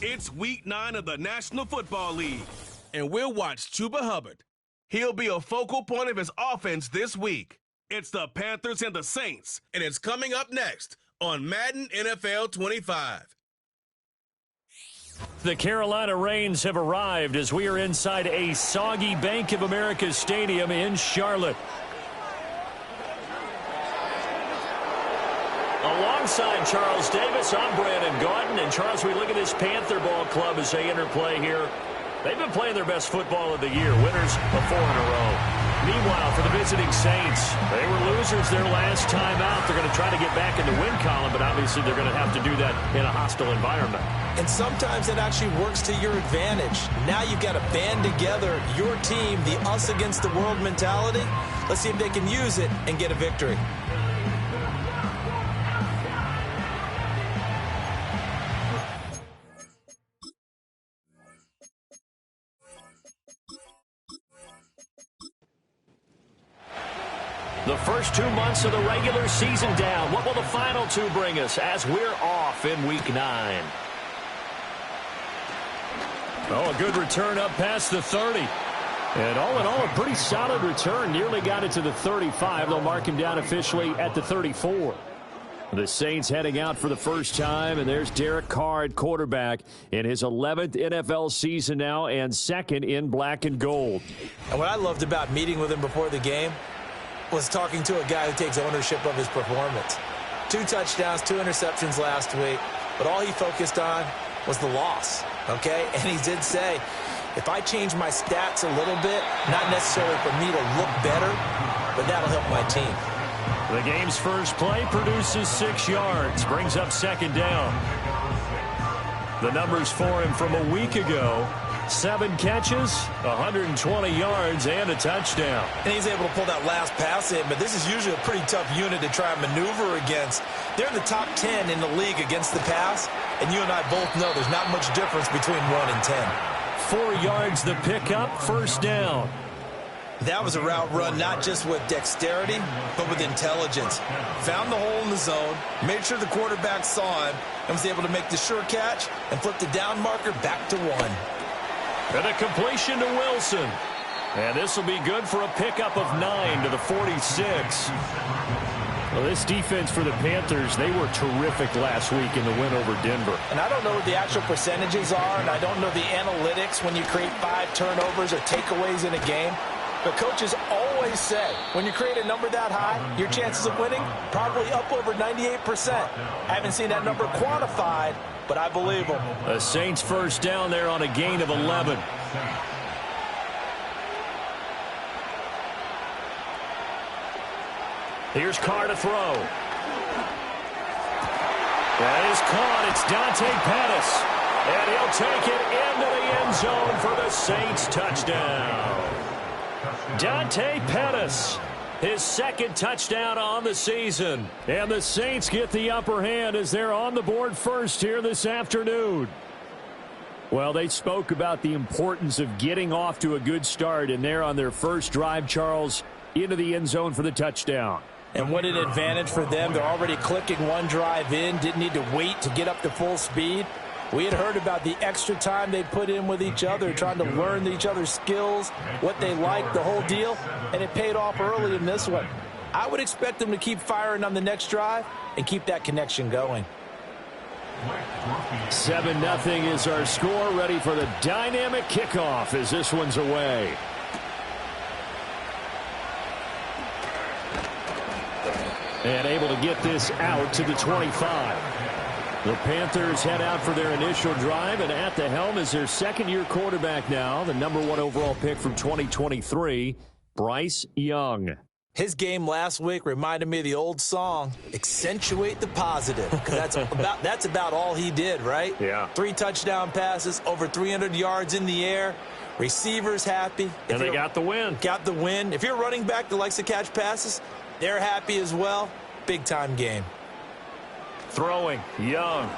It's Week 9 of the National Football League, and we'll watch Chuba Hubbard. He'll be a focal point of his offense this week. It's the Panthers and the Saints, and it's coming up next on Madden NFL 25. The Carolina Rains have arrived as we are inside a soggy Bank of America Stadium in Charlotte. Alongside Charles Davis, I'm Brandon Gaudin. And Charles, we look at this Panther ball club as they interplay here. They've been playing their best football of the year, winners of 4 in a row. Meanwhile, for the visiting Saints, they were losers their last time out. They're going to try to get back in the win column, but obviously they're going to have to do that in a hostile environment. And sometimes it actually works to your advantage. Now you've got to band together your team, the us against the world mentality. Let's see if they can use it and get a victory. The first 2 months of the regular season down. What will the final 2 bring us as we're off in Week 9? Oh, a good return up past the 30. And all in all, a pretty solid return. Nearly got it to the 35. They'll mark him down officially at the 34. The Saints heading out for the first time, and there's Derek Carr at quarterback in his 11th NFL season now and second in black and gold. And what I loved about meeting with him before the game was talking to a guy who takes ownership of his performance. 2 touchdowns, 2 interceptions last week, but all he focused on was the loss, okay? And he did say, if I change my stats a little bit, not necessarily for me to look better, but that'll help my team. The game's first play produces 6 yards, brings up second down. The numbers for him from a week ago: 7 catches, 120 yards, and a touchdown. And he's able to pull that last pass in, but this is usually a pretty tough unit to try and maneuver against. They're in the top 10 in the league against the pass, and you and I both know there's not much difference between 1 and 10. 4 yards the pickup, first down. That was a route run not just with dexterity, but with intelligence. Found the hole in the zone, made sure the quarterback saw him, and was able to make the sure catch and flip the down marker back to 1. And a completion to Wilson. And this will be good for a pickup of 9 to the 46. Well, this defense for the Panthers, they were terrific last week in the win over Denver. And I don't know what the actual percentages are, and I don't know the analytics when you create 5 turnovers or takeaways in a game. But coaches always say, when you create a number that high, your chances of winning probably up over 98%. I haven't seen that number quantified, but I believe them. The Saints first down there on a gain of 11. Here's Carr to throw. That is caught. It's Dante Pettis. And he'll take it into the end zone for the Saints touchdown. Dante Pettis, his second touchdown on the season. And the Saints get the upper hand as they're on the board first here this afternoon. Well, they spoke about the importance of getting off to a good start, and they're on their first drive, Charles, into the end zone for the touchdown. And what an advantage for them. They're already clicking 1 drive in, didn't need to wait to get up to full speed. We had heard about the extra time they put in with each other, trying to learn each other's skills, what they like, the whole deal, and it paid off early in this one. I would expect them to keep firing on the next drive and keep that connection going. 7-0 is our score, ready for the dynamic kickoff as this one's away. And able to get this out to the 25. The Panthers head out for their initial drive, and at the helm is their second-year quarterback now, the number 1 overall pick from 2023, Bryce Young. His game last week reminded me of the old song, Accentuate the Positive. That's about all he did, right? Yeah. 3 touchdown passes, over 300 yards in the air. Receivers happy. And they got the win. Got the win. If you're a running back that likes to catch passes, they're happy as well. Big-time game. Throwing, Young.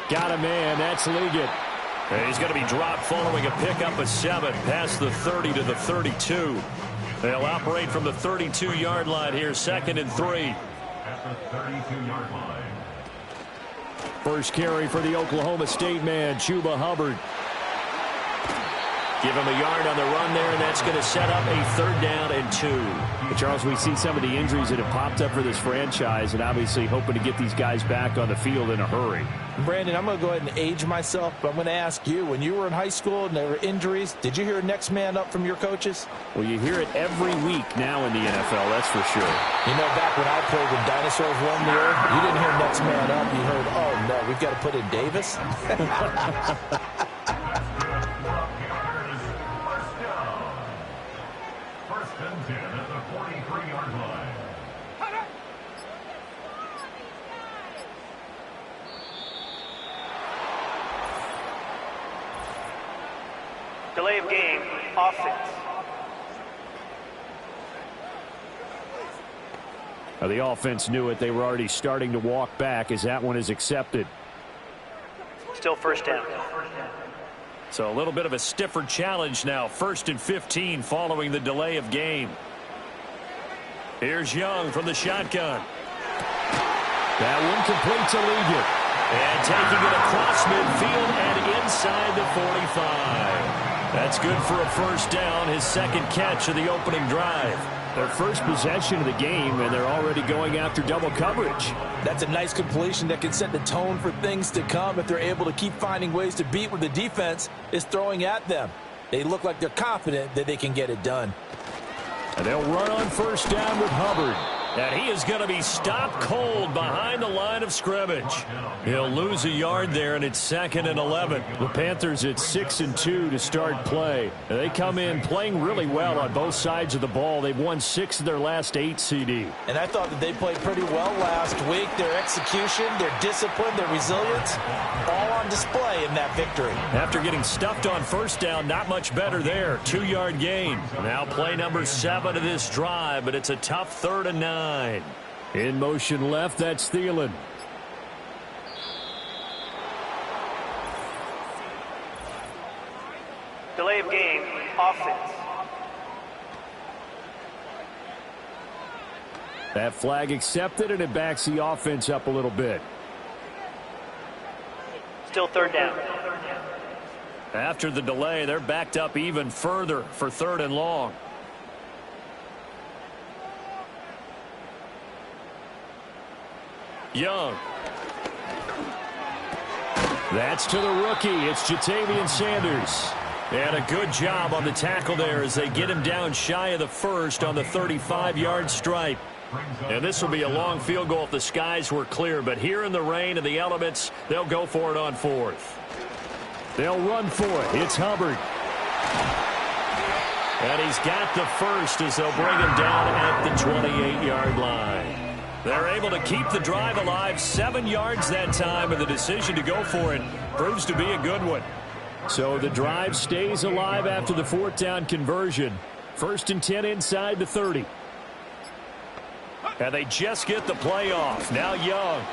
Got a man, that's Liggett. And he's going to be dropped following a pickup of 7 past the 30 to the 32. They'll operate from the 32-yard line here, 2nd and 3. At the 32-yard line. First carry for the Oklahoma State man, Chuba Hubbard. Give him a yard on the run there, and that's going to set up a 3rd down and 2. But Charles, we see some of the injuries that have popped up for this franchise, and obviously hoping to get these guys back on the field in a hurry. Brandon, I'm going to go ahead and age myself, but I'm going to ask you, when you were in high school and there were injuries, did you hear next man up from your coaches? Well, you hear it every week now in the NFL, that's for sure. You know, back when I played when dinosaurs roamed the earth, you didn't hear next man up. You heard, oh, no, we've got to put in Davis. Delay of game, offense. Now, the offense knew it. They were already starting to walk back as that one is accepted. Still 1st down. So a little bit of a stiffer challenge now. 1st and 15 following the delay of game. Here's Young from the shotgun. That one complete to Leggett. And taking it across midfield and inside the 45. That's good for a 1st down, his 2nd catch of the opening drive. Their first possession of the game, and they're already going after double coverage. That's a nice completion that can set the tone for things to come if they're able to keep finding ways to beat what the defense is throwing at them. They look like they're confident that they can get it done. And they'll run on 1st down with Hubbard. And he is going to be stopped cold behind the line of scrimmage. He'll lose a yard there, and it's 2nd and 11. The Panthers at 6-2 to start play. They come in playing really well on both sides of the ball. They've won 6 of their last 8 CD. And I thought that they played pretty well last week. Their execution, their discipline, their resilience, all on display in that victory. After getting stuffed on 1st down, not much better there. 2-yard gain. Now play number 7 of this drive, but it's a tough 3rd and 9. In motion left, that's Thielen. Delay of game, offense. That flag accepted, and it backs the offense up a little bit. Still 3rd down. After the delay, they're backed up even further for 3rd and long. Young. That's to the rookie. It's Jatavian Sanders. And a good job on the tackle there as they get him down shy of the 1st on the 35-yard stripe. And this will be a long field goal if the skies were clear. But here in the rain and the elements, they'll go for it on 4th. They'll run for it. It's Hubbard. And he's got the 1st as they'll bring him down at the 28-yard line. They're able to keep the drive alive, 7 yards that time, and the decision to go for it proves to be a good one. So the drive stays alive after the 4th down conversion. 1st and 10 inside the 30. And they just get the play off. Now Young.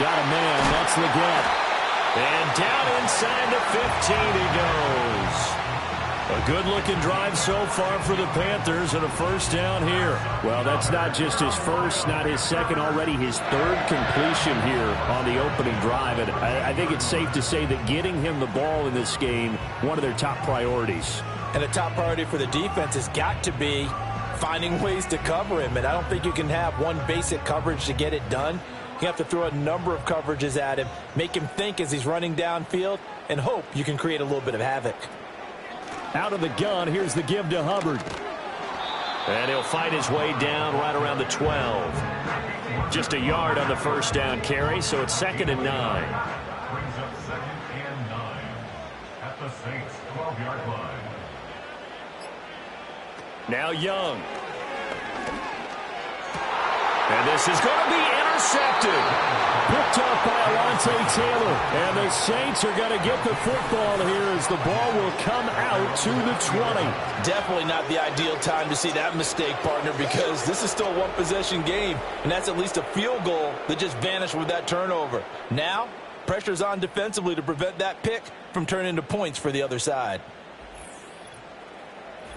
Got a man. That's Leggett. And down inside the 15 he goes. A good-looking drive so far for the Panthers and a 1st down here. Well, that's not just his 1st, not his 2nd, already his 3rd completion here on the opening drive. And I think it's safe to say that getting him the ball in this game, one of their top priorities. And the top priority for the defense has got to be finding ways to cover him. And I don't think you can have one basic coverage to get it done. You have to throw a number of coverages at him, make him think as he's running downfield, and hope you can create a little bit of havoc. Out of the gun, here's the give to Hubbard. And he'll fight his way down right around the 12. Just a yard on the 1st down carry, so it's 2nd and 9. Brings up 2nd and 9 at the Saints 12-yard line. Now Young. And this is going to be intercepted. Picked off by Alontae Taylor. And the Saints are going to get the football here as the ball will come out to the 20. Definitely not the ideal time to see that mistake, partner, because this is still a one-possession game, and that's at least a field goal that just vanished with that turnover. Now, pressure's on defensively to prevent that pick from turning into points for the other side.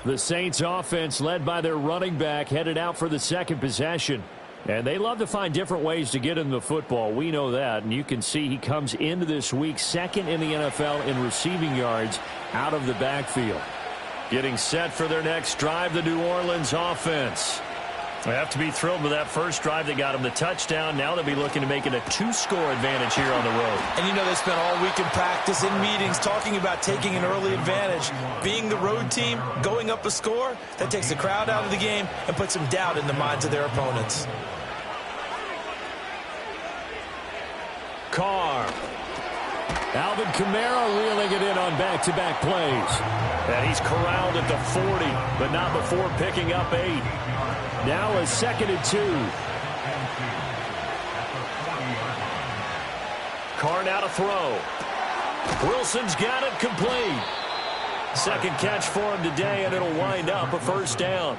The Saints offense led by their running back headed out for the 2nd possession. And they love to find different ways to get in the football. We know that. And you can see he comes into this week second in the NFL in receiving yards out of the backfield. Getting set for their next drive, the New Orleans offense. They have to be thrilled with that first drive that got them the touchdown. Now they'll be looking to make it a 2-score advantage here on the road. And you know they spent all week in practice, in meetings, talking about taking an early advantage. Being the road team, going up a score, that takes the crowd out of the game and puts some doubt in the minds of their opponents. Carr. Alvin Kamara reeling it in on back-to-back plays. And he's corralled at the 40, but not before picking up 8. Now a 2nd and 2. Carr now to throw. Wilson's got it complete. Second catch for him today, and it'll wind up a first down.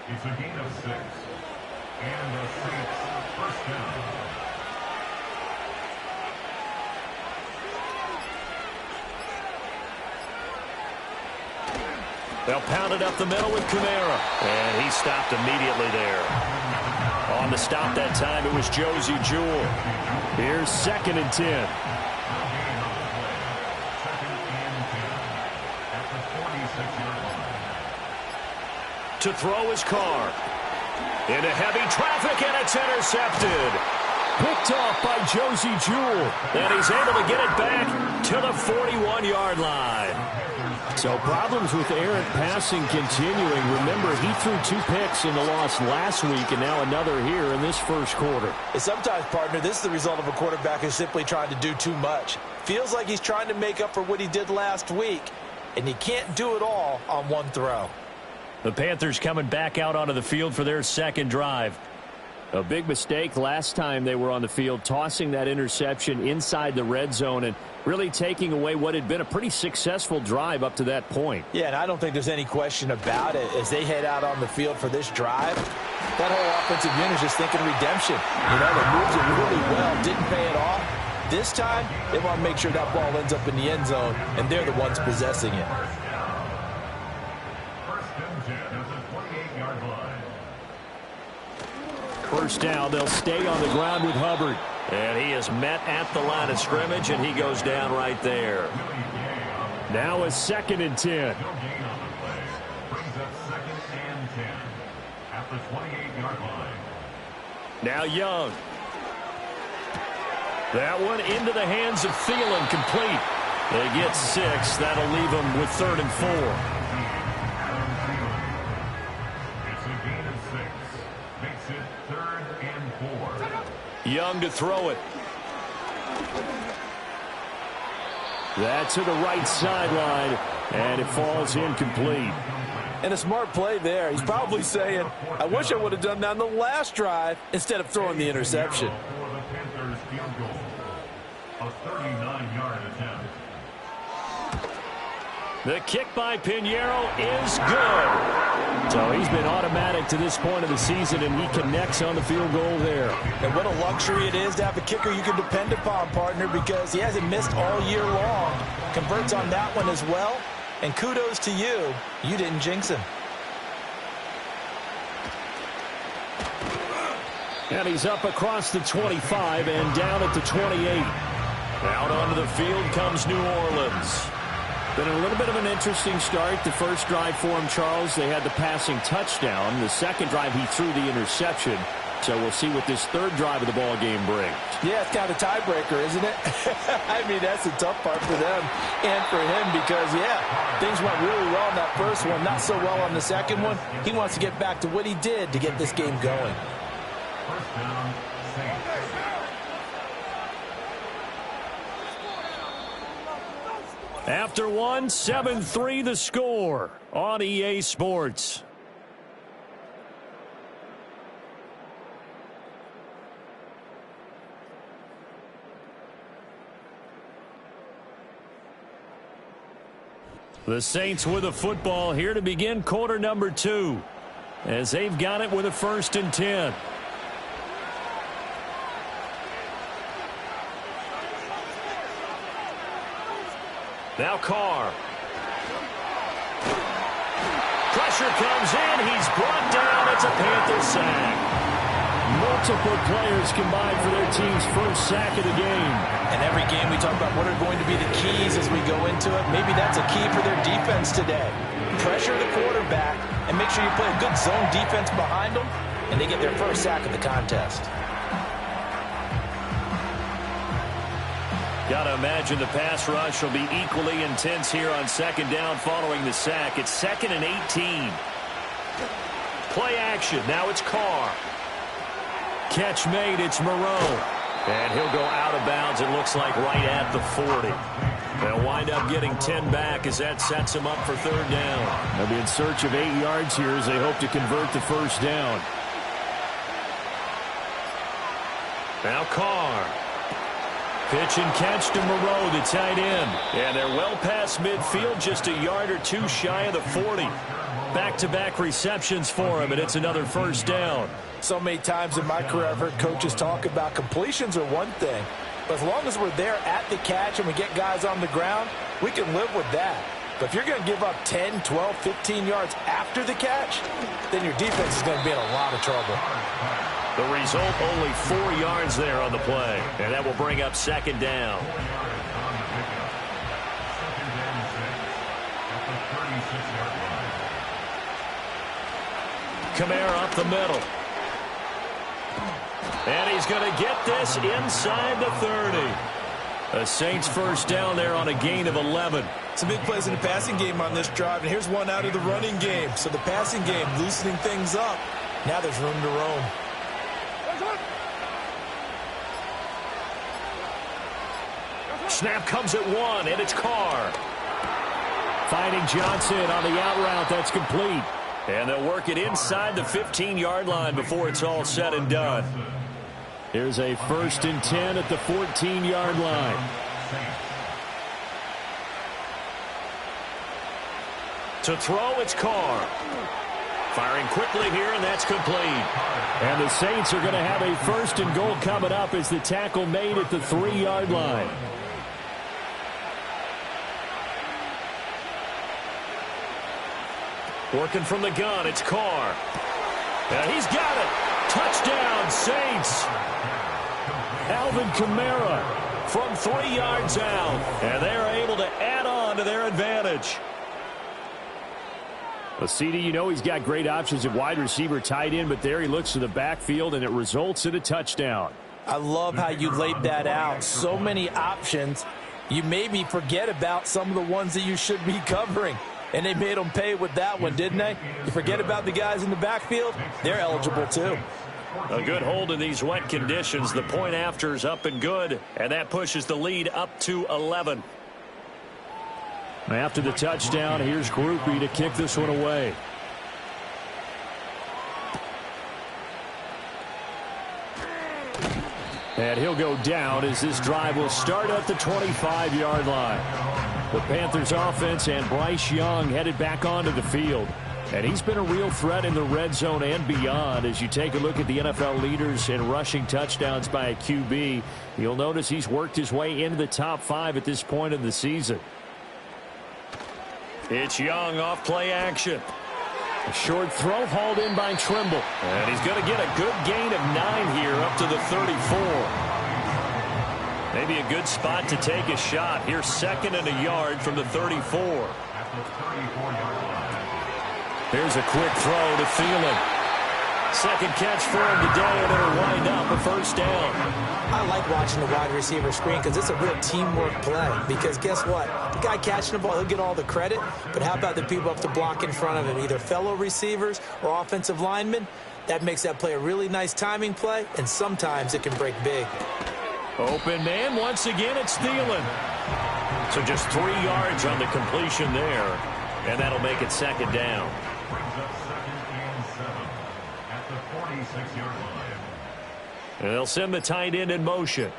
It's a gain of 6. And the Saints first down. They'll pound it up the middle with Kamara. And he stopped immediately there. On the stop that time, it was Josie Jewell. Here's 2nd and 10. To throw is Carr. Into heavy traffic, and it's intercepted. Picked off by Josie Jewell. And he's able to get it back to the 41-yard line. So problems with errant passing continuing. Remember, he threw 2 picks in the loss last week, and now another here in this first quarter. And sometimes, partner, this is the result of a quarterback who's simply trying to do too much. Feels like he's trying to make up for what he did last week, and he can't do it all on one throw. The Panthers coming back out onto the field for their second drive. A big mistake last time they were on the field, tossing that interception inside the red zone and really taking away what had been a pretty successful drive up to that point. Yeah, and I don't think there's any question about it. As they head out on the field for this drive, that whole offensive unit is just thinking redemption. You know, they moved it really well, didn't pay it off. This time, they want to make sure that ball ends up in the end zone, and they're the ones possessing it. First down, they'll stay on the ground with Hubbard. And he is met at the line of scrimmage, and he goes down right there. Now a 2nd and 10. Now Young. That one into the hands of Thielen, complete. They get 6. That'll leave them with 3rd and 4. Young to throw it. That's to the right sideline, and it falls incomplete. And a smart play there. He's probably saying, I wish I would have done that on the last drive instead of throwing the interception. For the Panthers field goal, a 39-yard attempt. The kick by Pinheiro is good. So he's been automatic to this point of the season, and he connects on the field goal there. And what a luxury it is to have a kicker you can depend upon, partner, because he hasn't missed all year long. Converts on that one as well. And kudos to you. You didn't jinx him. And he's up across the 25 and down at the 28. Out onto the field comes New Orleans. Been a little bit of an interesting start. The first drive for him, Charles, they had the passing touchdown. The second drive, he threw the interception. So we'll see what this third drive of the ball game brings. Yeah, it's kind of a tiebreaker, isn't it? I mean, that's the tough part for them and for him because, yeah, things went really well in that first one, not so well on the second one. He wants to get back to what he did to get this game going. First down, Saints. After one, 7-3 the score on EA Sports. The Saints with a football here to begin quarter number 2 as they've got it with a 1st and 10. Now Carr. Pressure comes in. He's brought down. It's a Panther sack. Multiple players combined for their team's first sack of the game. And every game we talk about what are going to be the keys as we go into it. Maybe that's a key for their defense today. Pressure the quarterback and make sure you play a good zone defense behind them, and they get their first sack of the contest. Got to imagine the pass rush will be equally intense here on second down following the sack. It's 2nd and 18. Play action. Now it's Carr. Catch made. It's Moreau. And he'll go out of bounds, it looks like, right at the 40. They'll wind up getting 10 back as that sets them up for third down. They'll be in search of 8 yards here as they hope to convert the first down. Now Carr. Pitch and catch to Moreau, the tight end. And they're well past midfield, just a yard or two shy of the 40. Back-to-back receptions for him, and it's another first down. So many times in my career I've heard coaches talk about completions are one thing, but as long as we're there at the catch and we get guys on the ground, we can live with that. But if you're going to give up 10, 12, 15 yards after the catch, then your defense is going to be in a lot of trouble. The result, only 4 yards there on the play, and that will bring up second down. Kamara up the middle. And he's going to get this inside the 30. A Saints first down there on a gain of 11. Some big plays in the passing game on this drive, and here's one out of the running game. So the passing game loosening things up. Now there's room to roam. Snap comes at 1, and it's Carr. Finding Johnson on the out route. That's complete. And they'll work it inside the 15-yard line before it's all said and done. Here's a 1st and 10 at the 14-yard line. To throw, it's Carr. Firing quickly here, and that's complete. And the Saints are going to have a 1st and goal coming up as the tackle made at the 3-yard line. Working from the gun, it's Carr. And he's got it. Touchdown, Saints. Alvin Kamara from 3 yards out. And they're able to add on to their advantage. Well, CD, you know he's got great options at wide receiver, tight end, but there he looks to the backfield, and it results in a touchdown. I love how you laid that out. So many options. You maybe forget about some of the ones that you should be covering. And they made them pay with that one, didn't they? You forget about the guys in the backfield, they're eligible too. A good hold in these wet conditions. The point after is up and good, and that pushes the lead up to 11. After the touchdown, here's Groupie to kick this one away. And he'll go down as this drive will start at the 25-yard line. The Panthers offense and Bryce Young headed back onto the field. And he's been a real threat in the red zone and beyond. As you take a look at the NFL leaders in rushing touchdowns by a QB, you'll notice he's worked his way into the top 5 at this point in the season. It's Young off play action. A short throw hauled in by Trimble. And he's going to get a good gain of 9 here up to the 34. Maybe a good spot to take a shot. Here's 2nd and a yard from the 34. Here's a quick throw to Thielen. Second catch for him today, and it'll wind up a first down. I like watching the wide receiver screen because it's a real teamwork play. Because guess what? The guy catching the ball, he'll get all the credit. But how about the people up to block in front of him, either fellow receivers or offensive linemen? That makes that play a really nice timing play, and sometimes it can break big. Open man, once again, it's Thielen. So just 3 yards on the completion there, and that'll make it 2nd down. And they'll send the tight end in motion.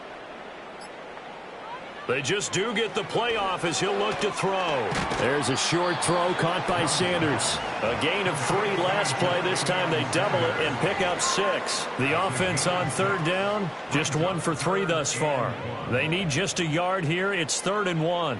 They just do get the playoff as he'll look to throw. There's a short throw caught by Sanders. A gain of 3 last play. This time they double it and pick up 6. The offense on 3rd down, just 1 for 3 thus far. They need just a yard here. It's 3rd and 1.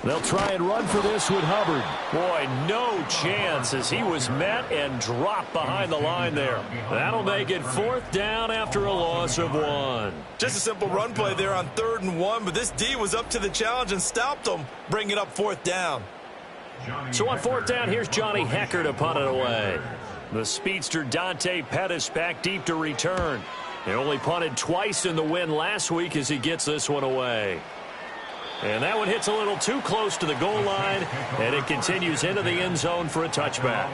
They'll try and run for this with Hubbard. Boy, no chance as he was met and dropped behind the line there. That'll make it 4th down after a loss of 1. Just a simple run play there on 3rd and 1, but this D was up to the challenge and stopped them, bringing up 4th down. So on 4th down, here's Johnny Hecker to punt it away. The speedster Dante Pettis back deep to return. He only punted twice in the win last week as he gets this one away. And that one hits a little too close to the goal line, and it continues into the end zone for a touchback.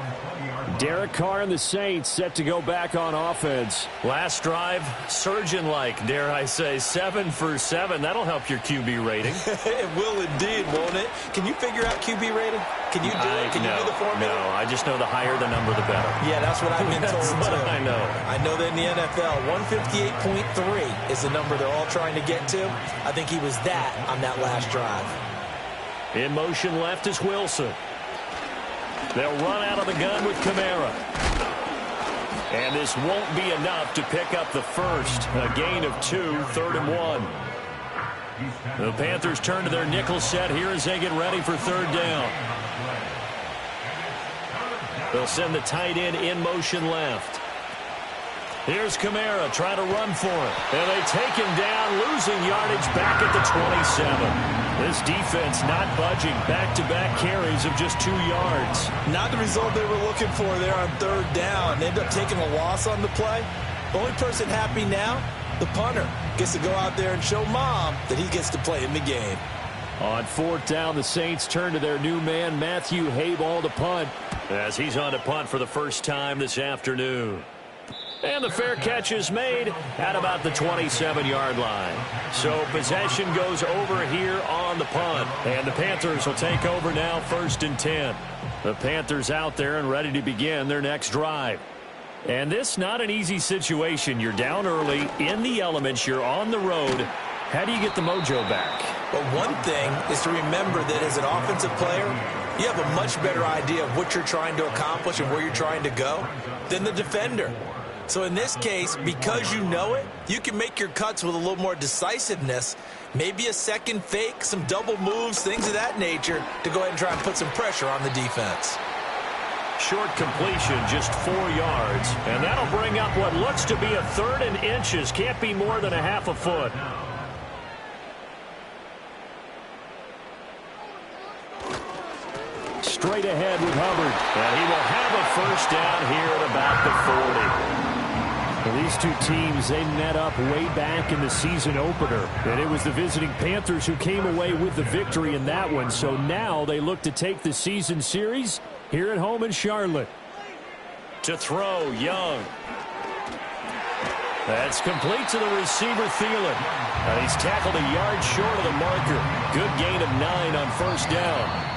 Derek Carr and the Saints set to go back on offense. Last drive, surgeon-like, dare I say, 7 for 7. That'll help your QB rating. It will indeed, won't it? Can you figure out QB rating? Can you do it? Can you do the formula? No, I just know the higher the number, the better. Yeah, that's what I've been told, That's what too. I know. I know that in the NFL, 158.3 is the number they're all trying to get to. I think he was that on that last drive. In motion left is Wilson. They'll run out of the gun with Kamara. And this won't be enough to pick up the first. A gain of 2, 3rd and 1. The Panthers turn to their nickel set here as they get ready for 3rd down. They'll send the tight end in motion left. Here's Kamara trying to run for it. And they take him down, losing yardage back at the 27. This defense not budging. Back-to-back carries of just 2 yards. Not the result they were looking for there on 3rd down. They end up taking a loss on the play. The only person happy now, the punter, gets to go out there and show Mom that he gets to play in the game. On 4th down, the Saints turn to their new man, Matthew Hayball, to punt. As he's on to punt for the first time this afternoon. And the fair catch is made at about the 27-yard line. So possession goes over here on the punt. And the Panthers will take over now, 1st and 10. The Panthers out there and ready to begin their next drive. And this not an easy situation. You're down early, in the elements, you're on the road. How do you get the mojo back? But one thing is to remember that as an offensive player, you have a much better idea of what you're trying to accomplish and where you're trying to go than the defender. So in this case, because you know it, you can make your cuts with a little more decisiveness, maybe a second fake, some double moves, things of that nature, to go ahead and try and put some pressure on the defense. Short completion, just 4 yards. And that'll bring up what looks to be a 3rd and inches. Can't be more than a half a foot. Straight ahead with Hubbard. And he will have a 1st down here at about the 40. Well, these two teams, they met up way back in the season opener. And it was the visiting Panthers who came away with the victory in that one. So now they look to take the season series here at home in Charlotte. To throw, Young. That's complete to the receiver, Thielen. And he's tackled a yard short of the marker. Good gain of 9 on 1st down.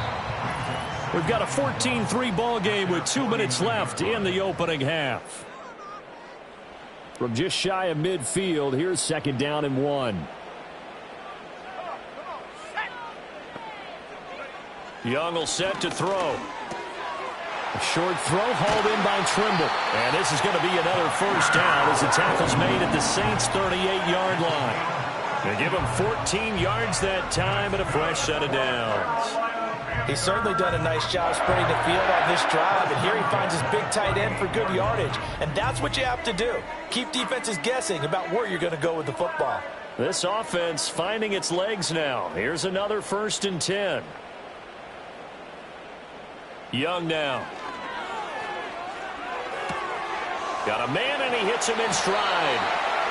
We've got a 14-3 ball game with 2 minutes left in the opening half. From just shy of midfield, here's 2nd down and 1. Young will set to throw. A short throw hauled in by Trimble. And this is going to be another 1st down as the tackle's made at the Saints' 38-yard line. They give him 14 yards that time and a fresh set of downs. He's certainly done a nice job spreading the field on this drive, and here he finds his big tight end for good yardage. And that's what you have to do. Keep defenses guessing about where you're going to go with the football. This offense finding its legs now. Here's another 1st and 10. Young now. Got a man, and he hits him in stride.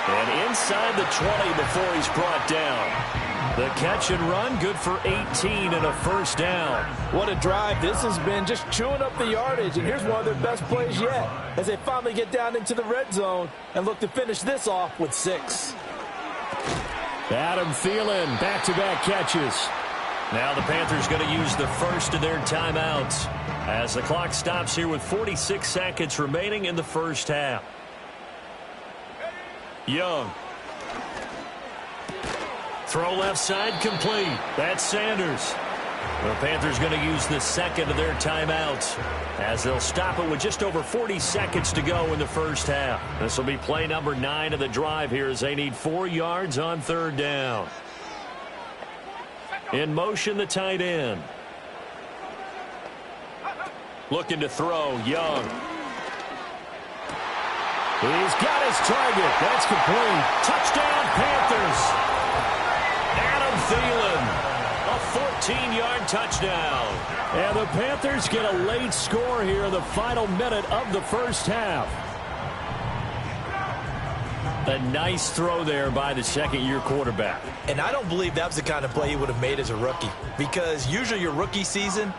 And inside the 20 before he's brought down. The catch and run, good for 18 and a 1st down. What a drive this has been, just chewing up the yardage. And here's one of their best plays yet as they finally get down into the red zone and look to finish this off with 6. Adam Thielen, back-to-back catches. Now the Panthers going to use the first of their timeouts as the clock stops here with 46 seconds remaining in the 1st half. Young. Throw left side complete. That's Sanders. The Panthers going to use the 2nd of their timeouts as they'll stop it with just over 40 seconds to go in the 1st half. This will be play number 9 of the drive here as they need 4 yards on 3rd down. In motion, the tight end. Looking to throw, Young. He's got his target. That's complete. Touchdown, Panthers. Adam Thielen. A 14-yard touchdown. And the Panthers get a late score here in the final minute of the first half. A nice throw there by the second-year quarterback. And I don't believe that was the kind of play he would have made as a rookie, because usually your rookie season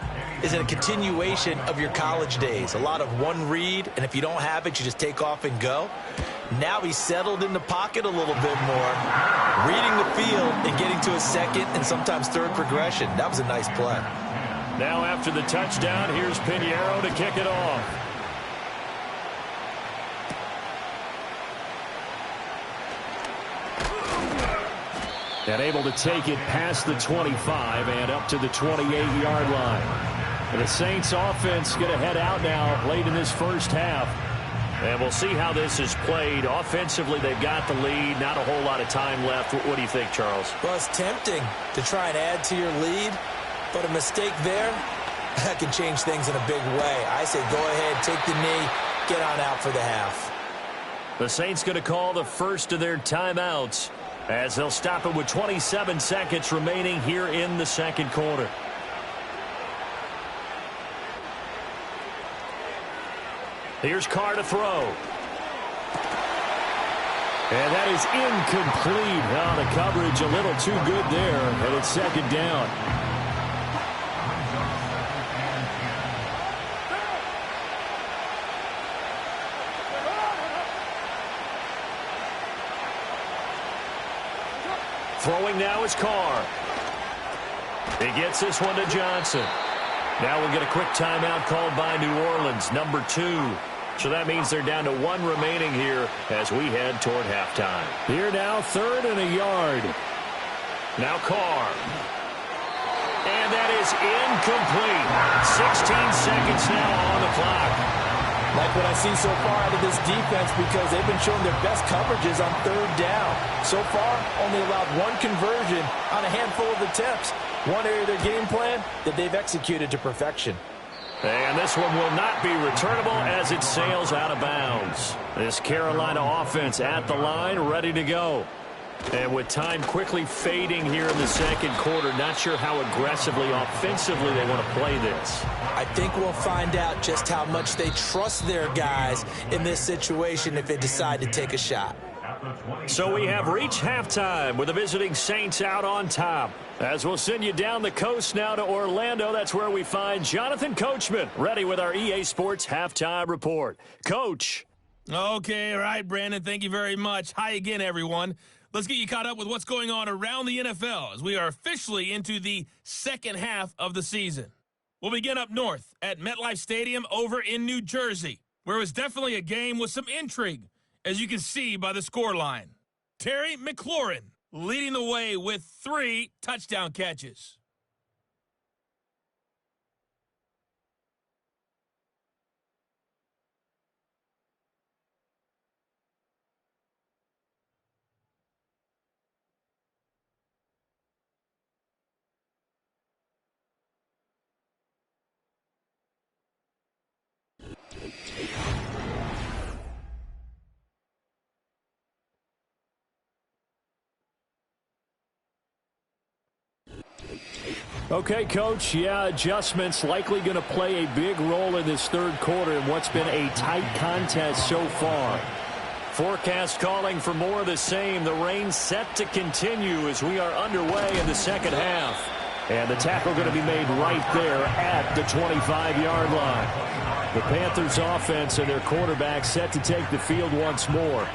is a continuation of your college days. A lot of one read, and if you don't have it, you just take off and go. Now he's settled in the pocket a little bit more, reading the field and getting to a second and sometimes third progression. That was a nice play. Now after the touchdown, here's Pinheiro to kick it off. And able to take it past the 25 and up to the 28-yard line. And the Saints offense going to head out now late in this first half. And we'll see how this is played. Offensively, they've got the lead. Not a whole lot of time left. What do you think, Charles? Well, it's tempting to try and add to your lead, but a mistake there, that can change things in a big way. I say go ahead, take the knee, get on out for the half. The Saints going to call the first of their timeouts as they'll stop it with 27 seconds remaining here in the second quarter. Here's Carr to throw. And that is incomplete. Oh, the coverage a little too good there, and it's second down. Throwing now is Carr. He gets this one to Johnson. Now we'll get a quick timeout called by New Orleans, number 2. So that means they're down to 1 remaining here as we head toward halftime. Here now, 3rd and a yard. Now Carr. And that is incomplete. 16 seconds now on the clock. Like what I see so far out of this defense, because they've been showing their best coverages on 3rd down. So far, only allowed 1 conversion on a handful of attempts. One area of their game plan that they've executed to perfection. And this one will not be returnable as it sails out of bounds. This Carolina offense at the line, ready to go. And with time quickly fading here in the second quarter, not sure how aggressively, offensively they want to play this. I think we'll find out just how much they trust their guys in this situation if they decide to take a shot. So we have reached halftime with the visiting Saints out on top. As we'll send you down the coast now to Orlando, that's where we find Jonathan Coachman, ready with our EA Sports Halftime Report. Coach. Okay, all right, Brandon, thank you very much. Hi again, everyone. Let's get you caught up with what's going on around the NFL as we are officially into the second half of the season. We'll begin up north at MetLife Stadium over in New Jersey, where it was definitely a game with some intrigue, as you can see by the scoreline. Terry McLaurin leading the way with 3 touchdown catches. Okay, Coach, adjustments likely going to play a big role in this third quarter in what's been a tight contest so far. Forecast calling for more of the same. The rain set to continue as we are underway in the second half. And the tackle going to be made right there at the 25-yard line. The Panthers offense and their quarterback set to take the field once more.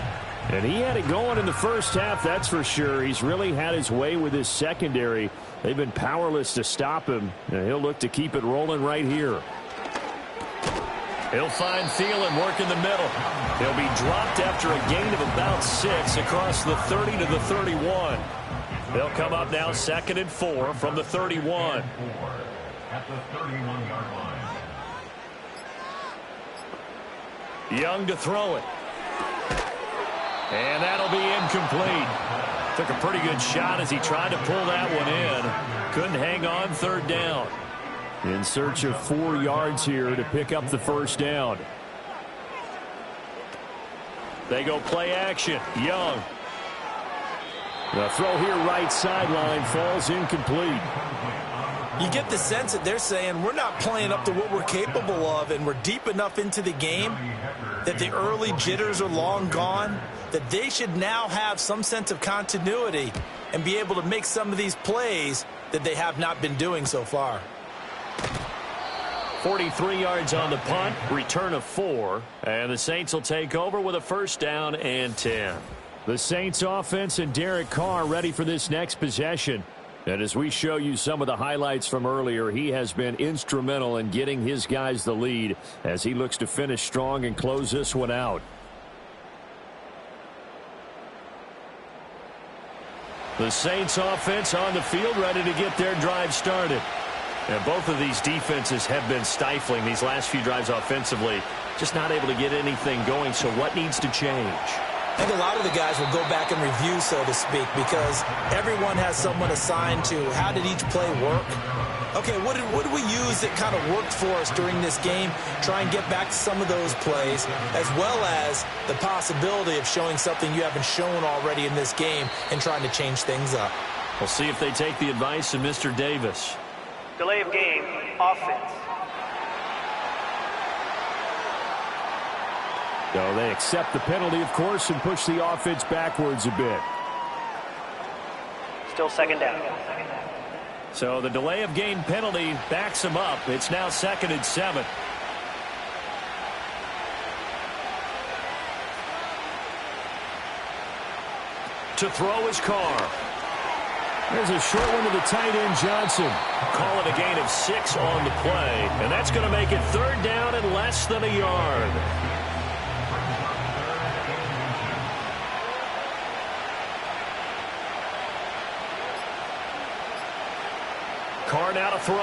And he had it going in the first half, that's for sure. He's really had his way with his secondary. They've been powerless to stop him, and he'll look to keep it rolling right here. He'll find Thielen working the middle. He'll be dropped after a gain of about 6 across the 30 to the 31. They'll come up now 2nd and 4 from the 31. At the 31-yard line. Young to throw it. And that'll be incomplete. Took a pretty good shot as he tried to pull that one in. Couldn't hang on third down. In search of 4 yards here to pick up the first down. They go play action. Young. The throw here right sideline falls incomplete. You get the sense that they're saying we're not playing up to what we're capable of, and we're deep enough into the game that the early jitters are long gone, that they should now have some sense of continuity and be able to make some of these plays that they have not been doing so far. 43 yards on the punt, return of 4, and the Saints will take over with a first down and 10. The Saints offense and Derek Carr ready for this next possession. And as we show you some of the highlights from earlier, he has been instrumental in getting his guys the lead as he looks to finish strong and close this one out. The Saints offense on the field ready to get their drive started. And both of these defenses have been stifling these last few drives offensively. Just not able to get anything going, so what needs to change? I think a lot of the guys will go back and review, so to speak, because everyone has someone assigned to how did each play work. Okay, what did we use that kind of worked for us during this game? Try and get back to some of those plays, as well as the possibility of showing something you haven't shown already in this game and trying to change things up. We'll see if they take the advice of Mr. Davis. Delay of game, offense. So they accept the penalty, of course, and push the offense backwards a bit. Still second down. So the delay of game penalty backs him up. It's now 2nd and 7. To throw is Carr. There's a short one to the tight end, Johnson. Call it a gain of 6 on the play. And that's going to make it 3rd down and less than a yard. Carr now to throw.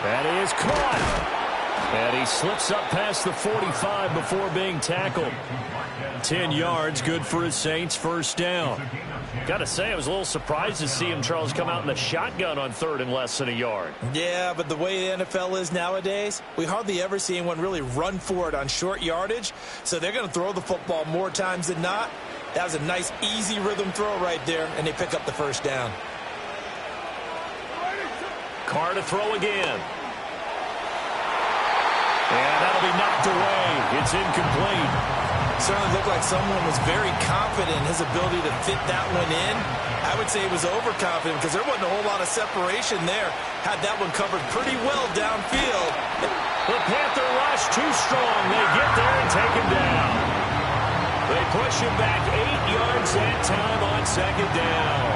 That is caught. And he slips up past the 45 before being tackled. 10 yards, good for his Saints, first down. Got to say, I was a little surprised to see him, Charles, come out in the shotgun on 3rd and less than a yard. Yeah, but the way the NFL is nowadays, we hardly ever see anyone really run for it on short yardage, so they're going to throw the football more times than not. That was a nice, easy rhythm throw right there, and they pick up the first down. Carr to throw again. And that'll be knocked away. It's incomplete. Certainly looked like someone was very confident in his ability to fit that one in. I would say he was overconfident because there wasn't a whole lot of separation there. Had that one covered pretty well downfield. The Panther rush too strong. They get there and take him down. They push him back 8 yards that time on 2nd down.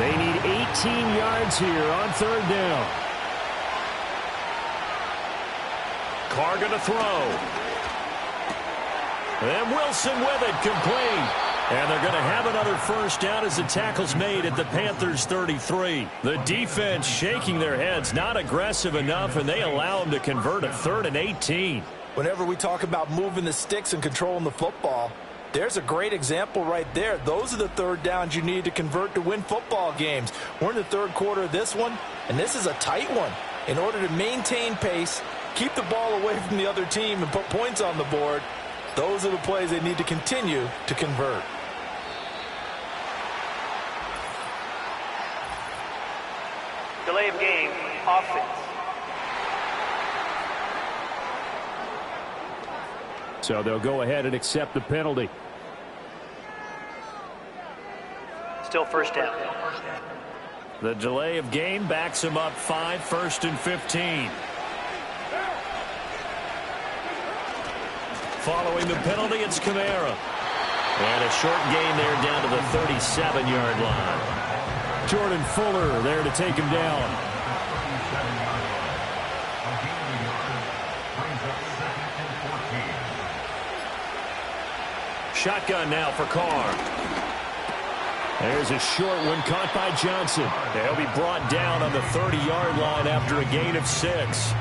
They need 18 yards here on 3rd down. Carr going to throw. And Wilson with it, complete. And they're going to have another first down as the tackle's made at the Panthers' 33. The defense shaking their heads, not aggressive enough, and they allow them to convert a 3rd and 18. Whenever we talk about moving the sticks and controlling the football, there's a great example right there. Those are the 3rd downs you need to convert to win football games. We're in the 3rd quarter of this one, and this is a tight one. In order to maintain pace, keep the ball away from the other team, and put points on the board, those are the plays they need to continue to convert. Delay of game, offense. So they'll go ahead and accept the penalty. Still first down. The delay of game backs him up 5, 1st and 15. Following the penalty, it's Kamara. And a short gain there down to the 37-yard line. Jordan Fuller there to take him down. Shotgun now for Carr. There's a short one caught by Johnson. They'll be brought down on the 30-yard line after a gain of 6.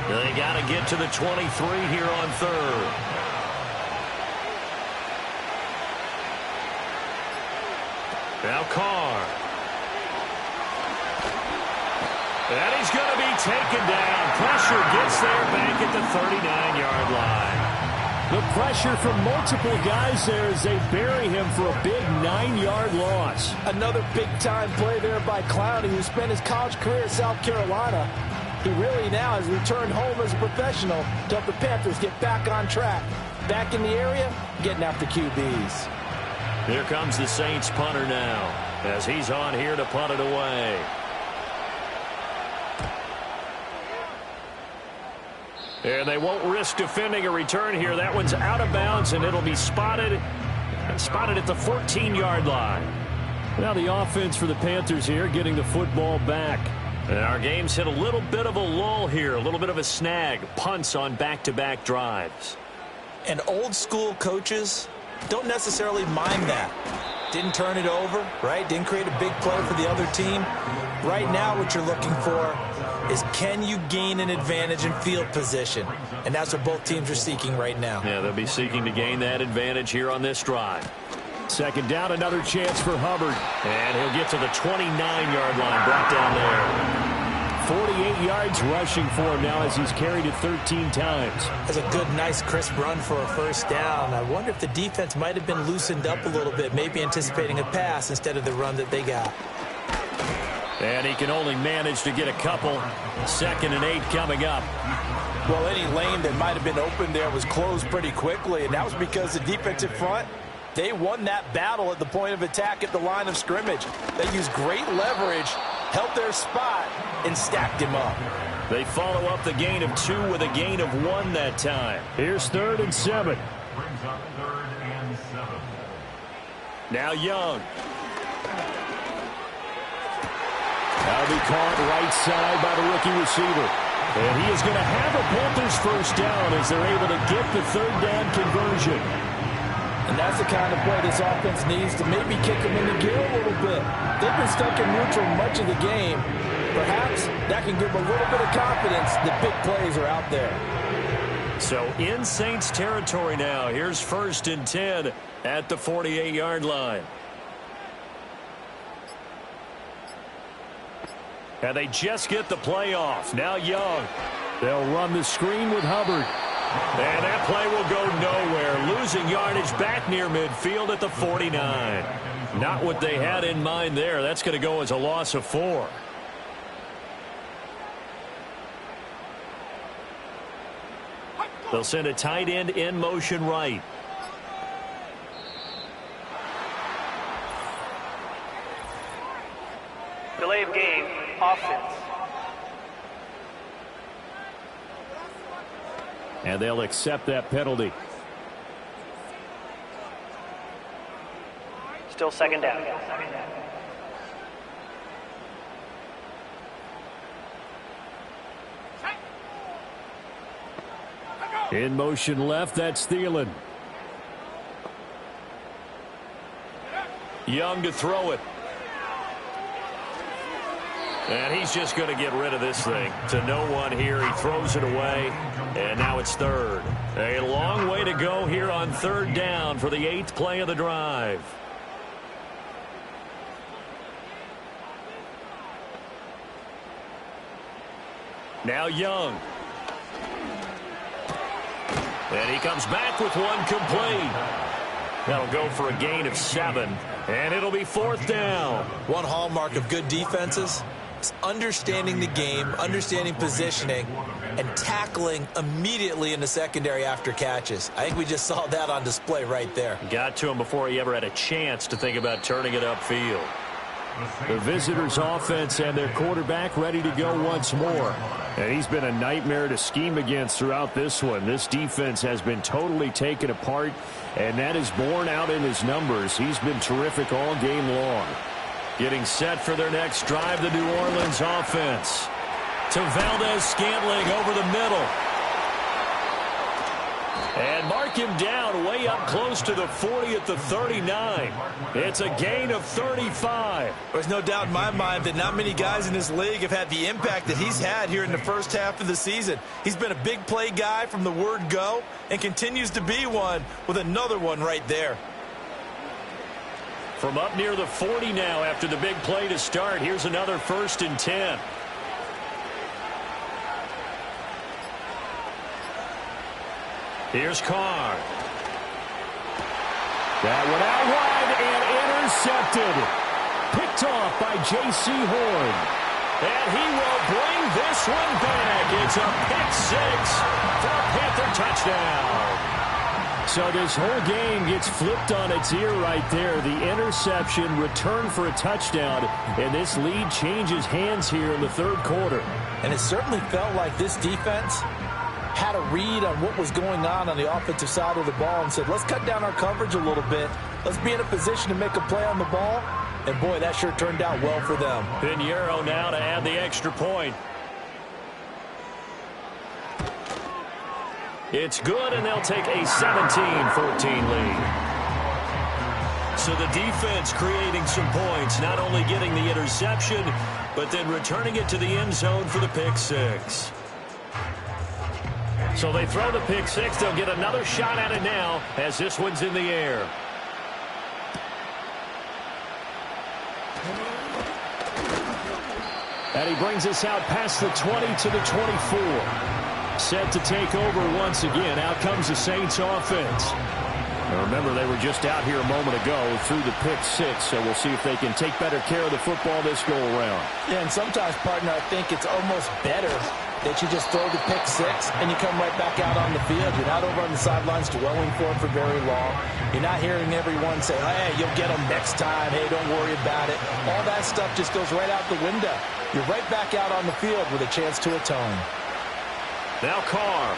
They got to get to the 23 here on 3rd. Now Carr. And he's going to be taken down. Pressure gets there back at the 39-yard line. The pressure from multiple guys there as they bury him for a big 9-yard loss. Another big-time play there by Clowney, who spent his college career at South Carolina. He really now has returned home as a professional to help the Panthers get back on track. Back in the area, getting after QBs. Here comes the Saints punter now as he's on here to punt it away. And they won't risk defending a return here. That one's out of bounds, and it'll be spotted at the 14-yard line. Now the offense for the Panthers here getting the football back. And our game's hit a little bit of a lull here, a little bit of a snag. Punts on back-to-back drives. And old-school coaches don't necessarily mind that. Didn't turn it over, right? Didn't create a big play for the other team. Right now what you're looking for is, can you gain an advantage in field position? And that's what both teams are seeking right now. Yeah, they'll be seeking to gain that advantage here on this drive. Second down, another chance for Hubbard. And he'll get to the 29-yard line, brought down there. 48 yards rushing for him now as he's carried it 13 times. That's a good, nice, crisp run for a first down. I wonder if the defense might have been loosened up a little bit, maybe anticipating a pass instead of the run that they got. And he can only manage to get a couple. 2nd and 8 coming up. Well, any lane that might have been open there was closed pretty quickly, and that was because the defensive front, they won that battle at the point of attack at the line of scrimmage. They used great leverage, held their spot, and stacked him up. They follow up the gain of 2 with a gain of 1 that time. Here's 3rd and 7. Brings up 3rd and 7. Now Young. That'll be caught right side by the rookie receiver. And he is going to have a Panthers first down as they're able to get the 3rd down conversion. And that's the kind of play this offense needs to maybe kick them in the gear a little bit. They've been stuck in neutral much of the game. Perhaps that can give them a little bit of confidence that big plays are out there. So in Saints territory now. Here's 1st and 10 at the 48-yard line. And they just get the play off. Now Young. They'll run the screen with Hubbard. And that play will go nowhere. Losing yardage back near midfield at the 49. Not what they had in mind there. That's going to go as a loss of 4. They'll send a tight end in motion right. Delay of game, offense. And they'll accept that penalty. Still 2nd down. In motion left, that's Thielen. Young to throw it. And he's just going to get rid of this thing. To no one here. He throws it away. And now it's 3rd. A long way to go here on 3rd down for the 8th play of the drive. Now Young. And he comes back with one complete. That'll go for a gain of 7. And it'll be 4th down. One hallmark of good defenses is understanding the game, understanding positioning, and tackling immediately in the secondary after catches. I think we just saw that on display right there. Got to him before he ever had a chance to think about turning it upfield. The visitors' offense and their quarterback ready to go once more. And he's been a nightmare to scheme against throughout this one. This defense has been totally taken apart, and that is borne out in his numbers. He's been terrific all game long. Getting set for their next drive, the New Orleans offense. To Valdez-Scantling over the middle. And mark him down way up close to the 40 at the 39. It's a gain of 35. There's no doubt in my mind that not many guys in this league have had the impact that he's had here in the first half of the season. He's been a big play guy from the word go and continues to be one with another one right there. From up near the 40 now after the big play to start. Here's another 1st and 10. Here's Carr. That one out wide and intercepted. Picked off by J.C. Horn. And he will bring this one back. It's a pick 6 for a Panther touchdown. So this whole game gets flipped on its ear right there. The interception, return for a touchdown, and this lead changes hands here in the third quarter. And it certainly felt like this defense had a read on what was going on the offensive side of the ball and said, let's cut down our coverage a little bit. Let's be in a position to make a play on the ball. And, boy, that sure turned out well for them. Pinheiro now to add the extra point. It's good, and they'll take a 17-14 lead. So the defense creating some points, not only getting the interception, but then returning it to the end zone for the pick 6. So they throw the pick 6. They'll get another shot at it now as this one's in the air. And he brings us out past the 20 to the 24. Set to take over once again. Out comes the Saints offense. Now remember, they were just out here a moment ago through the pick 6, so we'll see if they can take better care of the football this go-around. Yeah, and sometimes, partner, I think it's almost better that you just throw the pick 6 and you come right back out on the field. You're not over on the sidelines dwelling for it for very long. You're not hearing everyone say, hey, you'll get them next time. Hey, don't worry about it. All that stuff just goes right out the window. You're right back out on the field with a chance to atone. Now Carr.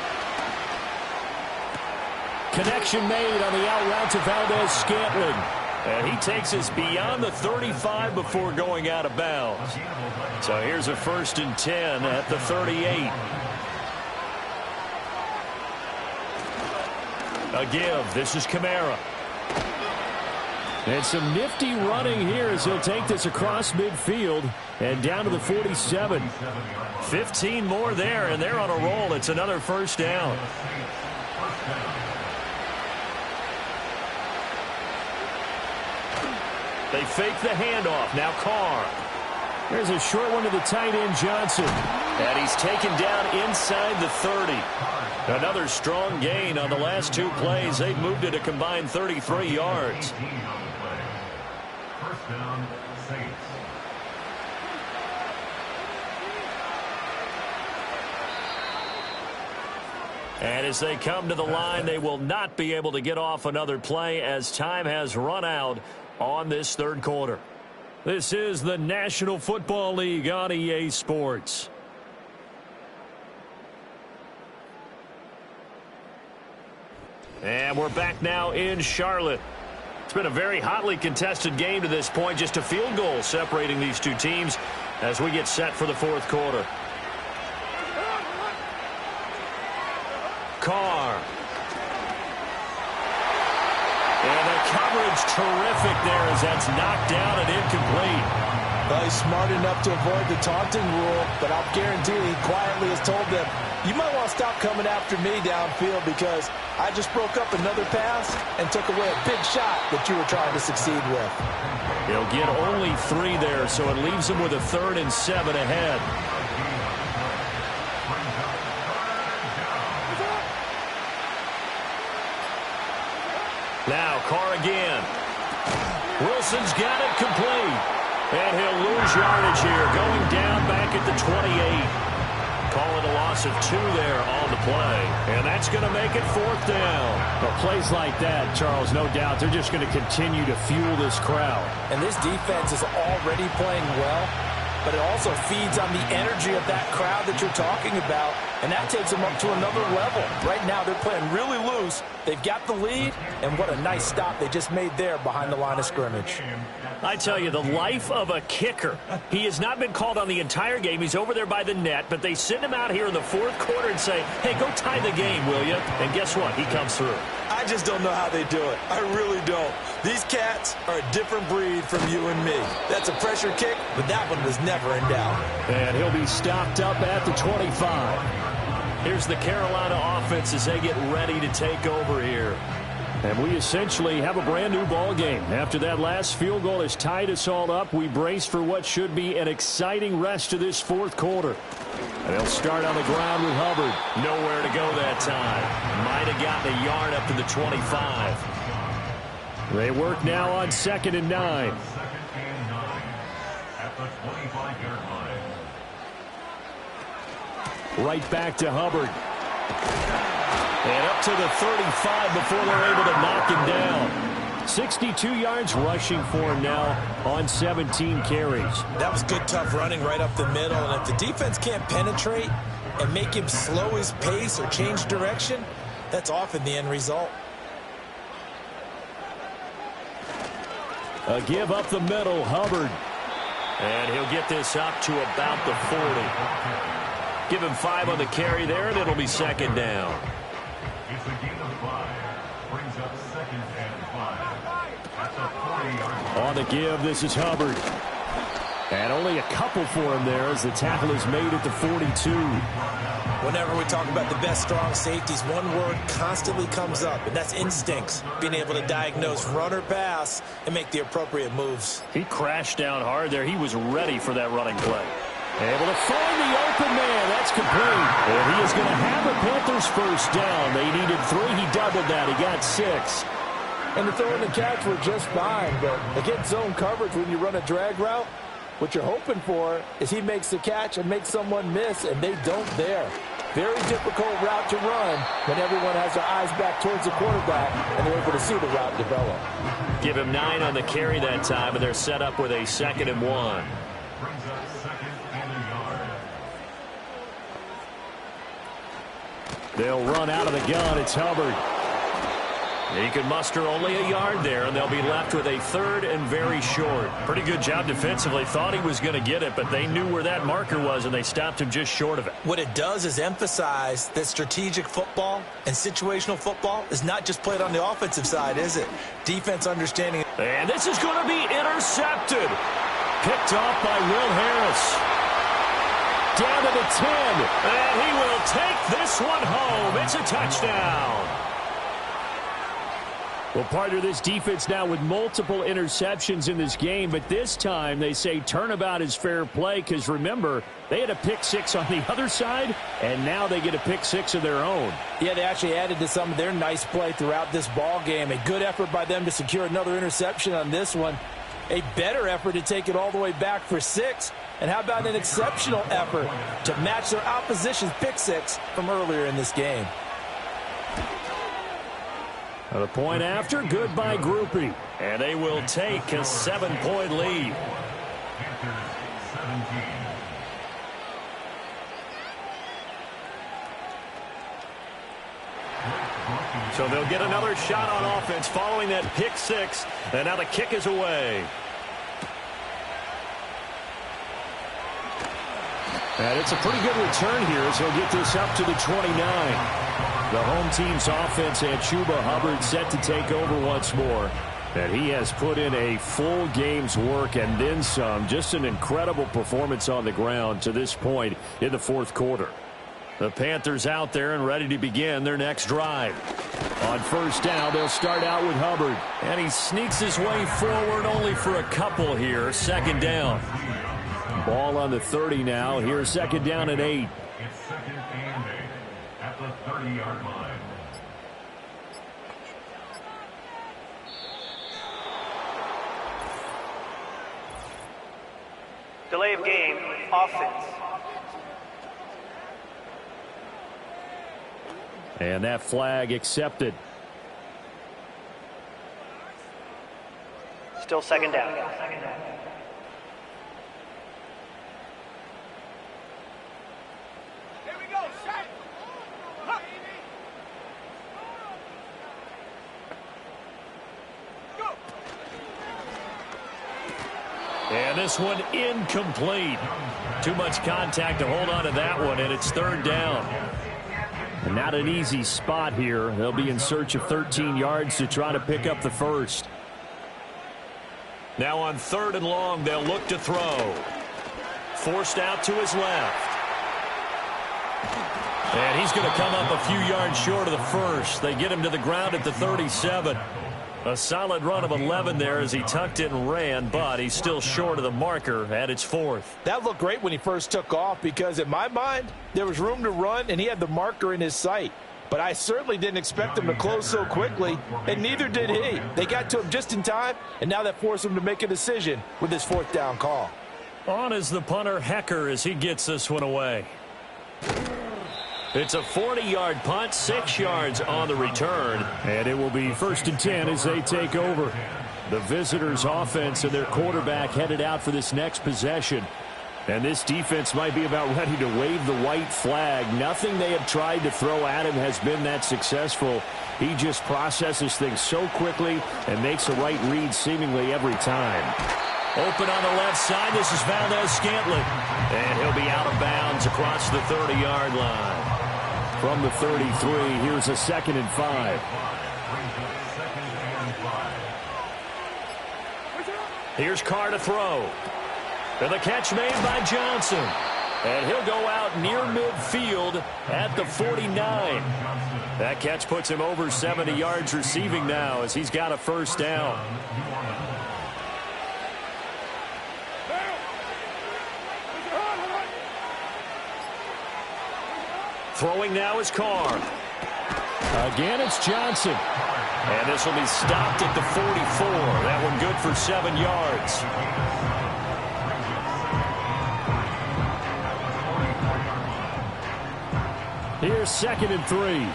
Connection made on the out route to Valdez-Scantling. And he takes us beyond the 35 before going out of bounds. So here's a 1st and 10 at the 38. A give. This is Kamara. And some nifty running here as he'll take this across midfield and down to the 47. 15 more there, and they're on a roll. It's another 1st down. They fake the handoff. Now Carr. There's a short one to the tight end, Johnson. And he's taken down inside the 30. Another strong gain on the last 2 plays. They've moved it a combined 33 yards. First down, Saints. And as they come to the line, they will not be able to get off another play as time has run out on this third quarter. This is the National Football League on EA Sports. And we're back now in Charlotte. It's been a very hotly contested game to this point. Just a field goal separating these two teams as we get set for the fourth quarter. Carr. And the coverage terrific there as that's knocked down and incomplete. Well, he's smart enough to avoid the taunting rule, but I'll guarantee he quietly has told them, you might want to stop coming after me downfield because I just broke up another pass and took away a big shot that you were trying to succeed with. He'll get only 3 there, so it leaves him with a 3rd and 7 ahead. Now Carr again. Wilson's got it complete. And he'll lose yardage here, going down back at the 28. Call it a loss of 2 there on the play. And that's going to make it 4th down. But plays like that, Charles, no doubt, they're just going to continue to fuel this crowd. And this defense is already playing well, but it also feeds on the energy of that crowd that you're talking about, and that takes them up to another level. Right now, they're playing really loose. They've got the lead, and what a nice stop they just made there behind the line of scrimmage. I tell you, the life of a kicker. He has not been called on the entire game. He's over there by the net, but they send him out here in the fourth quarter and say, hey, go tie the game, will you? And guess what? He comes through. I just don't know how they do it. I really don't. These cats are a different breed from you and me. That's a pressure kick, but that one was never in doubt. And he'll be stopped up at the 25. Here's the Carolina offense as they get ready to take over here. And we essentially have a brand new ball game. After that last field goal has tied us all up, we brace for what should be an exciting rest of this fourth quarter. And they'll start on the ground with Hubbard. Nowhere to go that time. Might have gotten a yard up to the 25. They work now on 2nd and 9. Second and 9 at the 25-yard line. Right back to Hubbard. And up to the 35 before they're able to knock him down. 62 yards rushing for him now on 17 carries. That was good, tough running right up the middle. And if the defense can't penetrate and make him slow his pace or change direction, that's often the end result. A give up the middle, Hubbard. And he'll get this up to about the 40. Give him 5 on the carry there, and it'll be 2nd down. It's a gain of 5. Brings up 2nd and 5 at the 40-yard line. On the give, this is Hubbard. And only a couple for him there as the tackle is made at the 42. Whenever we talk about the best strong safeties, one word constantly comes up, and that's instincts. Being able to diagnose run or pass and make the appropriate moves. He crashed down hard there. He was ready for that running play. Able to find the open man. That's complete. And he is going to have the Panthers first down. They needed 3. He doubled that. He got 6. And the throw and the catch were just fine. But against zone coverage, when you run a drag route, what you're hoping for is he makes the catch and makes someone miss, and they don't there. Very difficult route to run when everyone has their eyes back towards the quarterback and they're able to see the route develop. Give him 9 on the carry that time, and they're set up with a 2nd and 1. Brings up 2nd and a yard. They'll run out of the gun. It's Hubbard. He can muster only a yard there, and they'll be left with a 3rd and very short. Pretty good job defensively. Thought he was going to get it, but they knew where that marker was, and they stopped him just short of it. What it does is emphasize that strategic football and situational football is not just played on the offensive side, is it? Defense understanding. And this is going to be intercepted. Picked off by Will Harris. Down to the 10. And he will take this one home. It's a touchdown. Well, part of this defense now with multiple interceptions in this game, but this time they say turnabout is fair play because, remember, they had a pick 6 on the other side, and now they get a pick 6 of their own. Yeah, they actually added to some of their nice play throughout this ball game. A good effort by them to secure another interception on this one. A better effort to take it all the way back for 6. And how about an exceptional effort to match their opposition's pick 6 from earlier in this game? The point after, good by Groupie. And they will take a 7-point lead. Panthers 17. So they'll get another shot on offense following that pick 6. And now the kick is away. And it's a pretty good return here as he'll get this up to the 29. The home team's offense and Chuba Hubbard set to take over once more. And he has put in a full game's work and then some. Just an incredible performance on the ground to this point in the fourth quarter. The Panthers out there and ready to begin their next drive. On first down, they'll start out with Hubbard. And he sneaks his way forward only for a couple here. 2nd down. Ball on the 30 now. Here's 2nd down and 8. It's 2nd and 8 at the 30-yard line. Delay of game, offense. And that flag accepted. Still 2nd down. And this one incomplete. Too much contact to hold on to that one, and it's 3rd down. And not an easy spot here. They'll be in search of 13 yards to try to pick up the first. Now on 3rd and long, they'll look to throw. Forced out to his left. And he's going to come up a few yards short of the first. They get him to the ground at the 37. A solid run of 11 there as he tucked it and ran, but he's still short of the marker at its 4th. That looked great when he first took off because in my mind, there was room to run and he had the marker in his sight. But I certainly didn't expect him to close so quickly, and neither did he. They got to him just in time, and now that forced him to make a decision with his 4th down call. On is the punter, Hecker, as he gets this one away. It's a 40-yard punt, 6 yards on the return. And it will be 1st and 10 as they take over. The visitors' offense and their quarterback headed out for this next possession. And this defense might be about ready to wave the white flag. Nothing they have tried to throw at him has been that successful. He just processes things so quickly and makes the right read seemingly every time. Open on the left side. This is Valdez-Scantling. And he'll be out of bounds across the 30-yard line. From the 33, here's a 2nd and 5. Here's Carr to throw. And the catch made by Johnson. And he'll go out near midfield at the 49. That catch puts him over 70 yards receiving now as he's got a 1st down. Throwing now is Carr. Again, it's Johnson. And this will be stopped at the 44. That one good for 7 yards. Here's 2nd and 3.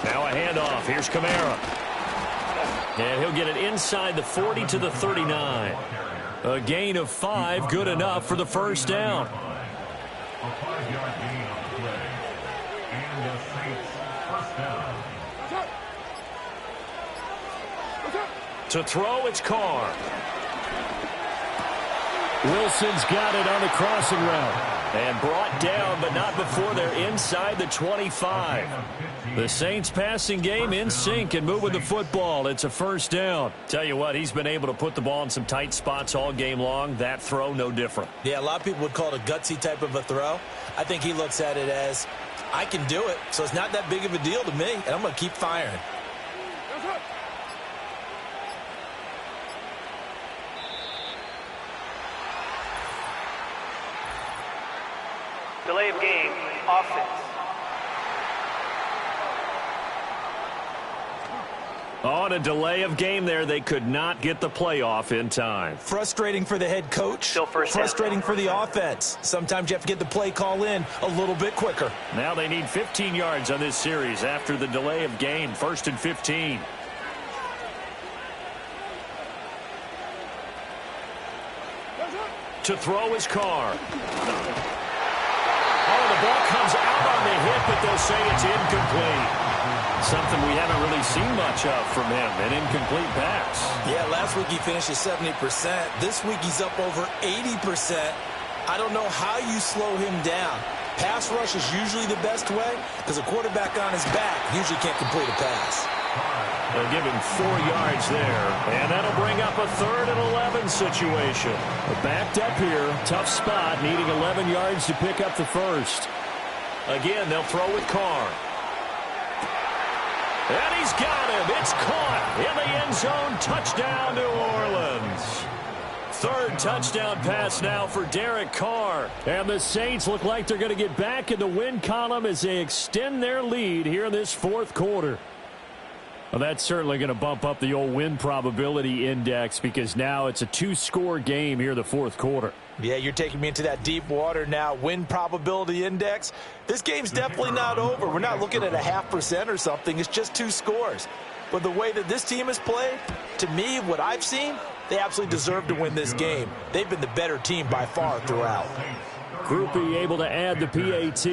Now a handoff. Here's Kamara. And he'll get it inside the 40 to the 39. A gain of 5, good enough for the 1st down. A 5-yard gain on the play. And the Saints 1st down. To throw, it's Carr. Wilson's got it on the crossing route. And brought down, but not before they're inside the 25. The Saints passing game in sync and moving the football. It's a 1st down. Tell you what, he's been able to put the ball in some tight spots all game long. That throw, no different. Yeah, a lot of people would call it a gutsy type of a throw. I think he looks at it as, I can do it, so it's not that big of a deal to me, and I'm going to keep firing. Delay of game, offense. On a delay of game there, they could not get the playoff in time. Frustrating for the head coach. Still 1st down. Frustrating for the offense. Sometimes you have to get the play call in a little bit quicker. Now they need 15 yards on this series after the delay of game. 1st and 15. To throw is Carr. Oh, the ball comes out on the hit, but they'll say it's incomplete. Something we haven't really seen much of from him, an incomplete pass. Yeah, last week he finished at 70%. This week he's up over 80%. I don't know how you slow him down. Pass rush is usually the best way because a quarterback on his back usually can't complete a pass. They'll give him 4 yards there, and that'll bring up a 3rd and 11 situation. Backed up here, tough spot, needing 11 yards to pick up the 1st. Again, they'll throw with Carr. And he's got him. It's caught in the end zone. Touchdown, New Orleans. 3rd touchdown pass now for Derek Carr. And the Saints look like they're going to get back in the win column as they extend their lead here in this 4th quarter. Well, that's certainly going to bump up the old win probability index because now it's a 2-score game here in the 4th quarter. Yeah, you're taking me into that deep water now. Win probability index. This game's definitely not over. We're not looking at a 0.5% or something. It's just 2 scores. But the way that this team has played, to me, what I've seen, they absolutely deserve to win this game. They've been the better team by far throughout. Group E able to add the PAT.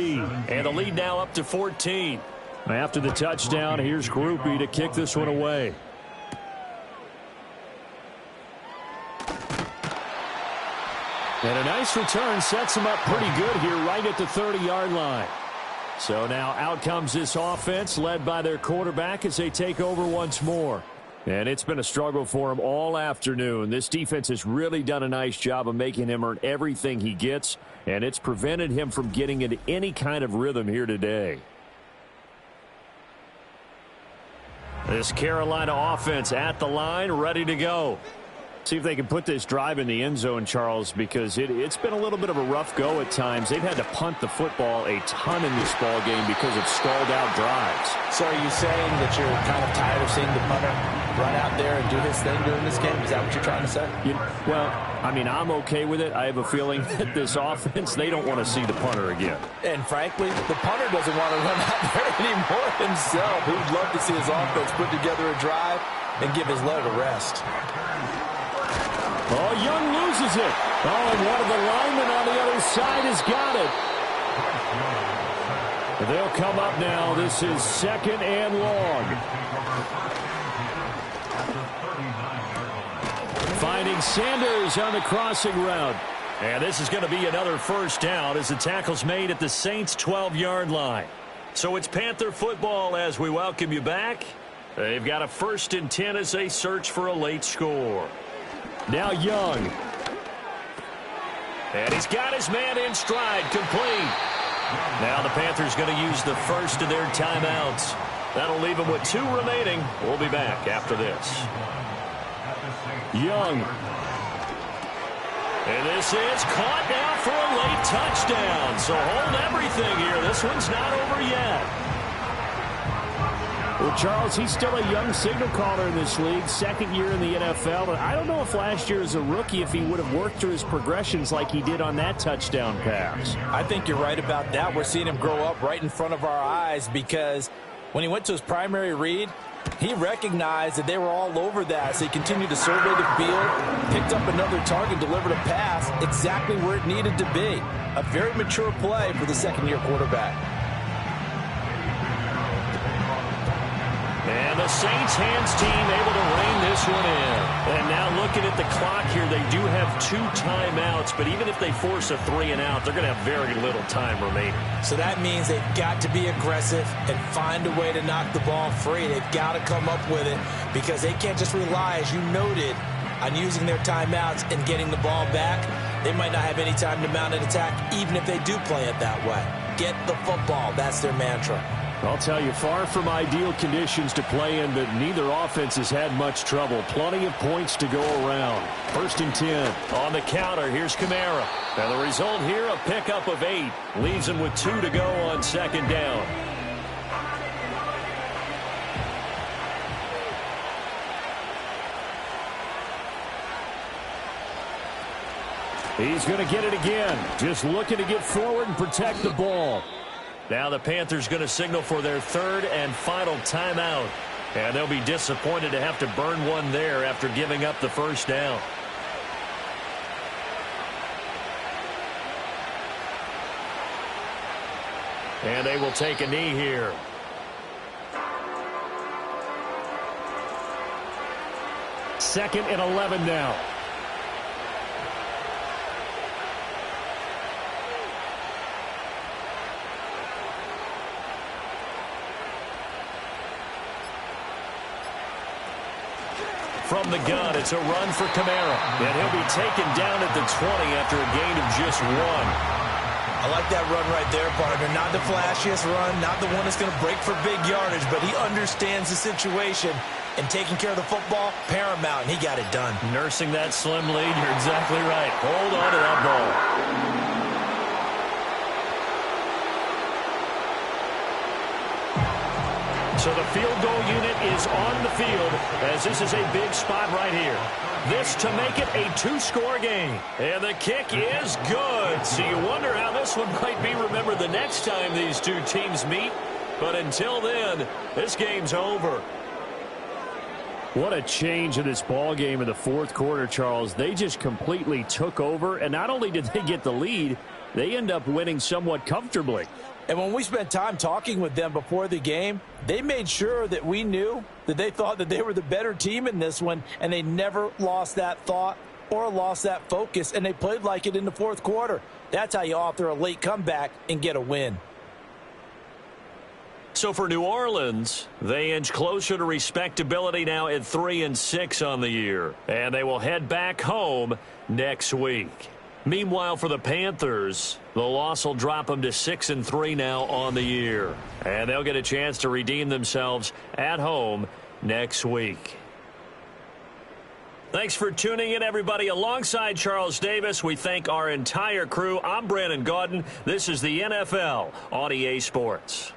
And the lead now up to 14. After the touchdown, here's Groupie to kick this one away. And a nice return sets him up pretty good here right at the 30-yard line. So now out comes this offense led by their quarterback as they take over once more. And it's been a struggle for him all afternoon. This defense has really done a nice job of making him earn everything he gets, and it's prevented him from getting into any kind of rhythm here today. This Carolina offense at the line, ready to go. See if they can put this drive in the end zone, Charles, because it's been a little bit of a rough go at times. They've had to punt the football a ton in this ball game because of stalled out drives. So are you saying that you're kind of tired of seeing the punter run out there and do his thing during this game? Is that what you're trying to say? Well, I mean, I'm okay with it. I have a feeling that this offense, they don't want to see the punter again. And frankly, the punter doesn't want to run out there anymore himself. He would love to see his offense put together a drive and give his leg a rest. Oh, Young loses it. Oh, and one of the linemen on the other side has got it. They'll come up now. This is 2nd and long. Finding Sanders on the crossing route. And this is going to be another first down as the tackle's made at the Saints' 12-yard line. So it's Panther football as we welcome you back. They've got a 1st and 10 as they search for a late score. Now Young. And he's got his man in stride, complete. Now the Panthers going to use the first of their timeouts. That'll leave them with 2 remaining. We'll be back after this. Young. And this is caught now for a late touchdown. So hold everything here. This one's not over yet. Well, Charles, he's still a young signal caller in this league, 2nd year in the NFL. But I don't know if last year as a rookie, if he would have worked through his progressions like he did on that touchdown pass. I think you're right about that. We're seeing him grow up right in front of our eyes because when he went to his primary read, he recognized that they were all over that. So he continued to survey the field, picked up another target, delivered a pass exactly where it needed to be. A very mature play for the 2nd-year quarterback. And the Saints hands team able to rein this one in. And now looking at the clock here, they do have 2 timeouts, but even if they force a 3 and out, they're going to have very little time remaining. So that means they've got to be aggressive and find a way to knock the ball free. They've got to come up with it because they can't just rely, as you noted, on using their timeouts and getting the ball back. They might not have any time to mount an attack, even if they do play it that way. Get the football. That's their mantra. I'll tell you, far from ideal conditions to play in, but neither offense has had much trouble. Plenty of points to go around. 1st and 10. On the counter, here's Kamara. And the result here, a pickup of 8. Leaves him with 2 to go on 2nd down. He's going to get it again. Just looking to get forward and protect the ball. Now the Panthers going to signal for their 3rd and final timeout. And they'll be disappointed to have to burn one there after giving up the first down. And they will take a knee here. Second and 11 now. From the gun, it's a run for Kamara. And he'll be taken down at the 20 after a gain of just 1. I like that run right there, partner. Not the flashiest run, not the one that's going to break for big yardage, but he understands the situation, and taking care of the football, paramount, and he got it done. Nursing that slim lead, you're exactly right. Hold on to that ball. So the field goal unit is on the field as this is a big spot right here. This to make it a 2-score game. And the kick is good. So you wonder how this one might be remembered the next time these 2 teams meet. But until then, this game's over. What a change in this ball game in the 4th quarter, Charles. They just completely took over, and not only did they get the lead, they end up winning somewhat comfortably. And when we spent time talking with them before the game, they made sure that we knew that they thought that they were the better team in this one, and they never lost that thought or lost that focus, and they played like it in the 4th quarter. That's how you author a late comeback and get a win. So for New Orleans, they inch closer to respectability now at 3-6 on the year. And they will head back home next week. Meanwhile, for the Panthers, the loss will drop them to 6-3 now on the year. And they'll get a chance to redeem themselves at home next week. Thanks for tuning in, everybody. Alongside Charles Davis, we thank our entire crew. I'm Brandon Gaudin. This is the NFL on EA Sports.